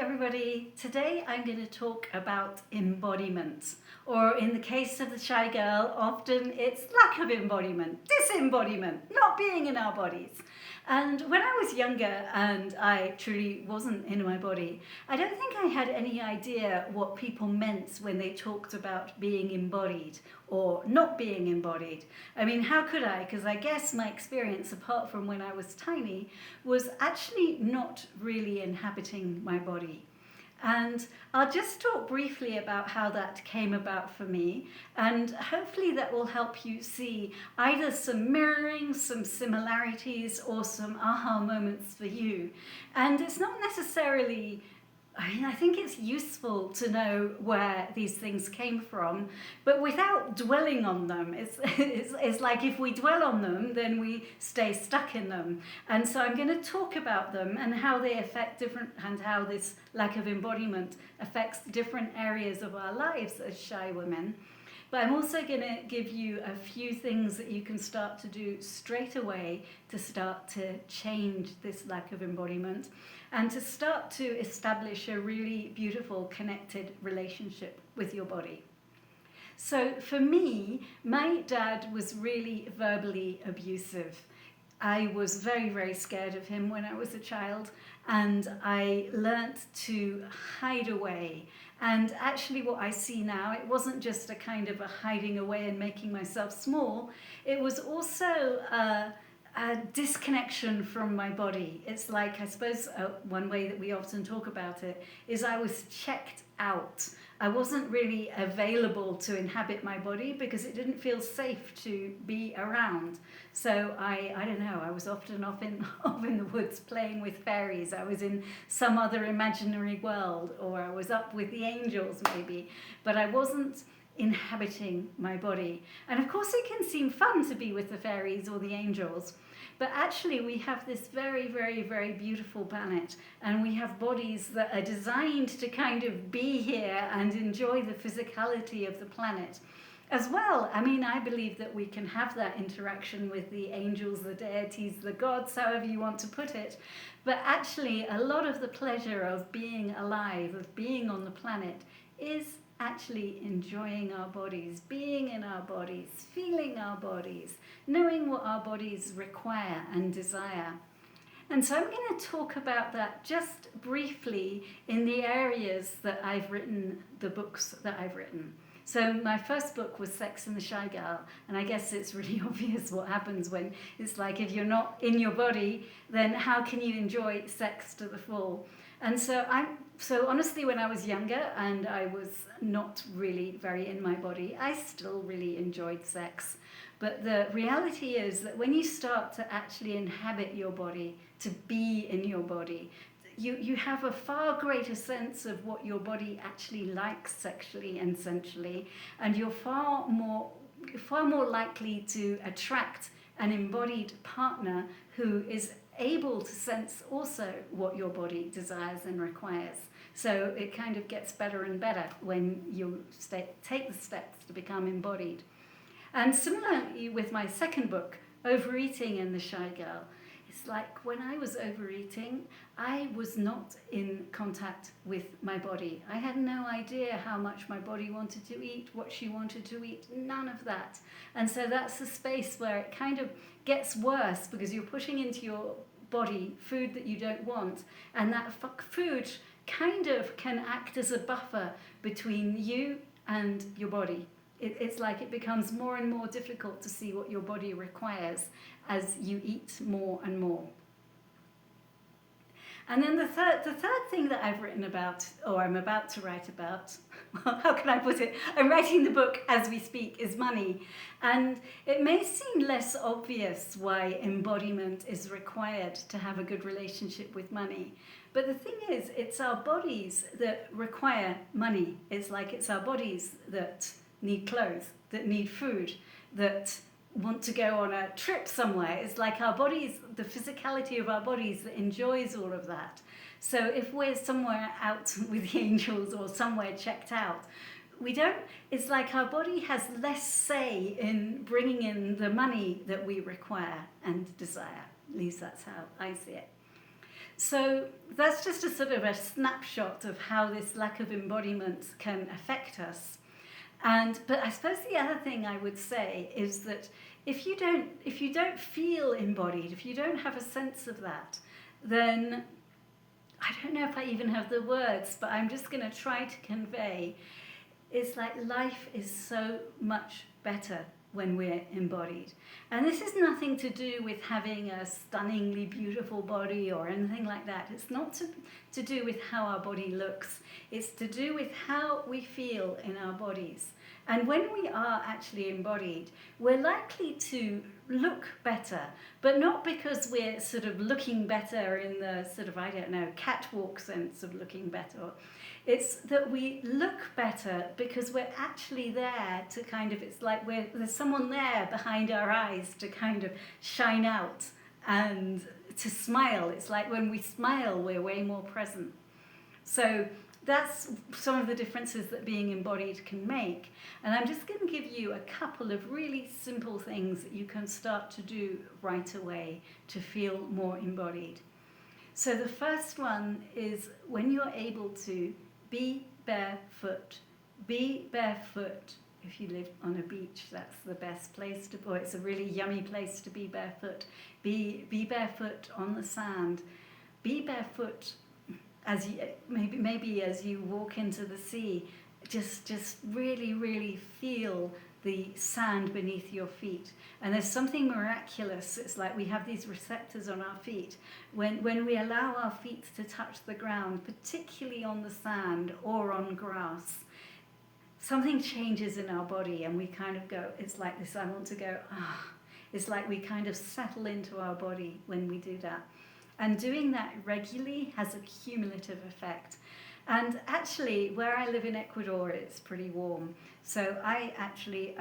everybody. Today I'm going to talk about embodiment, or in the case of the shy girl, often it's lack of embodiment, disembodiment, not being in our bodies. And when I was younger and I truly wasn't in my body, I don't think I had any idea what people meant when they talked about being embodied or not being embodied. I mean, how could I? Because I guess my experience, apart from when I was tiny, was actually not really inhabiting my body. And I'll just talk briefly about how that came about for me, and hopefully that will help you see either some mirroring, some similarities, or some aha moments for you. And it's not necessarily, I think it's useful to know where these things came from, but without dwelling on them. It's like if we dwell on them, then we stay stuck in them. And so I'm going to talk about them and how they affect different, and how this lack of embodiment affects different areas of our lives as shy women. But I'm also going to give you a few things that you can start to do straight away to start to change this lack of embodiment and to start to establish a really beautiful connected relationship with your body. So for me, my dad was really verbally abusive. I was very, very scared of him when I was a child, and I learnt to hide away. And actually what I see now, it wasn't just a kind of a hiding away and making myself small, it was also a disconnection from my body. It's like, I suppose one way that we often talk about it is I was checked out. I wasn't really available to inhabit my body because it didn't feel safe to be around. So I don't know, I was often off in the woods playing with fairies. I was in some other imaginary world, or I was up with the angels maybe, but I wasn't inhabiting my body. And of course it can seem fun to be with the fairies or the angels, but actually we have this very, very, very beautiful planet, and we have bodies that are designed to kind of be here and enjoy the physicality of the planet as well. I mean, I believe that we can have that interaction with the angels, the deities, the gods, however you want to put it, but actually a lot of the pleasure of being alive, of being on the planet, is actually enjoying our bodies, being in our bodies, feeling our bodies, knowing what our bodies require and desire. And so I'm going to talk about that just briefly in the areas that I've written, the books that I've written. So my first book was Sex and the Shy Girl, and I guess it's really obvious what happens when it's like, if you're not in your body, then how can you enjoy sex to the full? And so honestly, when I was younger and I was not really very in my body, I still really enjoyed sex. But the reality is that when you start to actually inhabit your body, to be in your body, you have a far greater sense of what your body actually likes sexually and sensually, and you're far more likely to attract an embodied partner who is able to sense also what your body desires and requires. So it kind of gets better and better when you take the steps to become embodied. And similarly with my second book, Overeating and the Shy Girl, it's like when I was overeating, I was not in contact with my body. I had no idea how much my body wanted to eat, what she wanted to eat, none of that. And so that's the space where it kind of gets worse because you're pushing into your body food that you don't want, and that food kind of can act as a buffer between you and your body. It's like it becomes more and more difficult to see what your body requires as you eat more and more. And then the third thing that I've written about, or I'm about to write about, how can I put it? I'm writing the book as we speak, is money. And it may seem less obvious why embodiment is required to have a good relationship with money. But the thing is, it's our bodies that require money. It's like it's our bodies that need clothes, that need food, that want to go on a trip somewhere. It's like our bodies, the physicality of our bodies that enjoys all of that. So if we're somewhere out with the angels or somewhere checked out, it's like our body has less say in bringing in the money that we require and desire. At least that's how I see it. So that's just a sort of a snapshot of how this lack of embodiment can affect us. But I suppose the other thing I would say is that if you don't feel embodied, if you don't have a sense of that, then I don't know if I even have the words, but I'm just going to try to convey, it's like life is so much better when we're embodied. And this is nothing to do with having a stunningly beautiful body or anything like that. It's not to do with how our body looks. It's to do with how we feel in our bodies. And when we are actually embodied, we're likely to look better, but not because we're sort of looking better in the sort of, I don't know, catwalk sense of looking better. It's that we look better because we're actually there to kind of, it's like there's someone there behind our eyes to kind of shine out and to smile. It's like when we smile, we're way more present. So that's some of the differences that being embodied can make. And I'm just going to give you a couple of really simple things that you can start to do right away to feel more embodied. So the first one is when you're able to be barefoot. Be barefoot. If you live on a beach, that's the best place to, or it's a really yummy place to be barefoot. Be barefoot on the sand. Be barefoot as you, maybe as you walk into the sea. Just really feel the sand beneath your feet. And there's something miraculous. It's like we have these receptors on our feet. When we allow our feet to touch the ground, particularly on the sand or on grass, something changes in our body and we kind of go, it's like this, I want to go, ah. It's like we kind of settle into our body when we do that. And doing that regularly has a cumulative effect. And actually, where I live in Ecuador, it's pretty warm. So I actually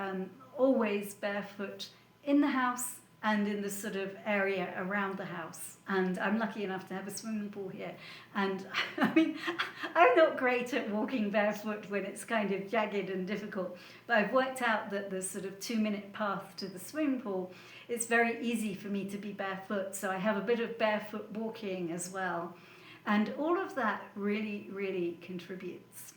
always barefoot in the house and in the sort of area around the house. And I'm lucky enough to have a swimming pool here. And I mean, I'm not great at walking barefoot when it's kind of jagged and difficult, but I've worked out that the sort of 2-minute path to the swimming pool, it's very easy for me to be barefoot. So I have a bit of barefoot walking as well. And all of that really contributes.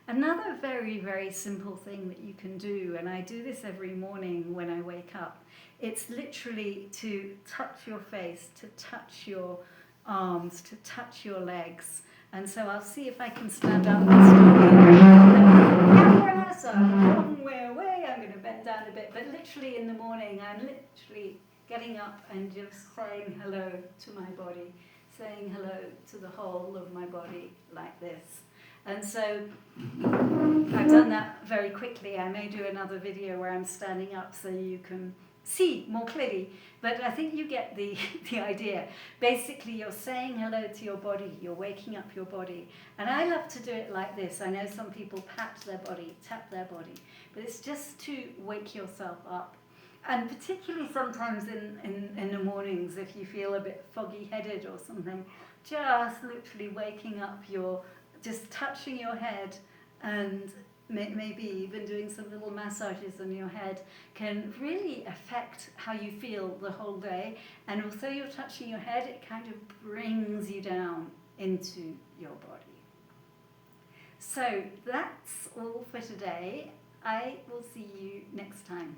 Another very simple thing that you can do, and I do this every morning when I wake up, it's literally to touch your face, to touch your arms, to touch your legs. And so I'll see if I can stand up and camera, so I'm a long way away, I'm going to bend down a bit, but literally in the morning I'm literally getting up and just saying hello to my body, saying hello to the whole of my body like this. And so I've done that very quickly. I may do another video where I'm standing up so you can see more clearly, but I think you get the idea. Basically, you're saying hello to your body, you're waking up your body. And I love to do it like this. I know some people pat their body, tap their body, but it's just to wake yourself up. And particularly sometimes in the mornings, if you feel a bit foggy-headed or something, just literally waking up, just touching your head and maybe even doing some little massages on your head can really affect how you feel the whole day. And also you're touching your head, it kind of brings you down into your body. So that's all for today. I will see you next time.